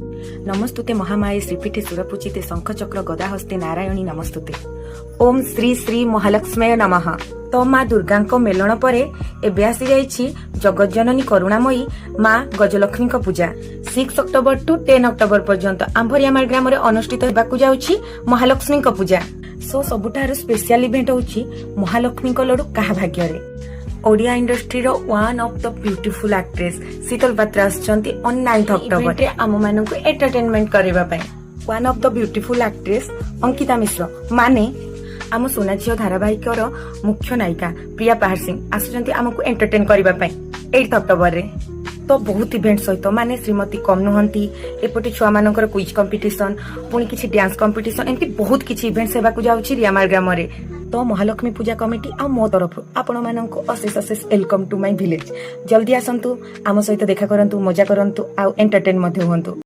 नमस्तुते महामाये श्रीपीठे सुरपूजिते शंखचक्र गदाहस्ते नारायणी नमस्तुते। ओम श्री श्री महालक्ष्मी नमः। तो माँ दुर्गा मेलन पर एबे आसी जाइछि जगज्जननी करुणामयी माँ Gajalakshmi Puja 6 October to 10 October पर्यंत आंभरियामाल ग्राम रे अनुष्ठित हेबाकु जाउछि महालक्ष्मी पूजा। सो सबुठार स्पेशल इवेंट होछि महालक्ष्मी लडू काहा भाग्य रे। ओडिया इंडस्ट्री रो one of the beautiful actress Sheetal Patra आछंती ऑन 9 अक्टोबर रे आम मानकु एंटरटेनमेंट करबा पय। One of the beautiful actress Ankita Mishra माने आम सोना झियो धारावाहिक मुख्य नायिका प्रिया पाहाड़ सिंह आसुचंती आमको एंटरटेन करबा पय 8 अक्टोबर रे। तो बहुत इवेंट सहित माने श्रीमती कम नुहंती एपटे छुआ मानकर क्विज कंपटीशन पुणी किछि डांस कंपटीशन एमती बहुत किछि इवेंट सेवाकु जाउछि रियामाल ग्राम रे। तो महालक्ष्मी पूजा कमिटी आ मो तरफ आपण माननको अशेष अशेष वेलकम टू माय विलेज। जल्दी आसंतु आम सहित देखा करंतु मजा करंतु आ एंटरटेन मध्ये हुंतु।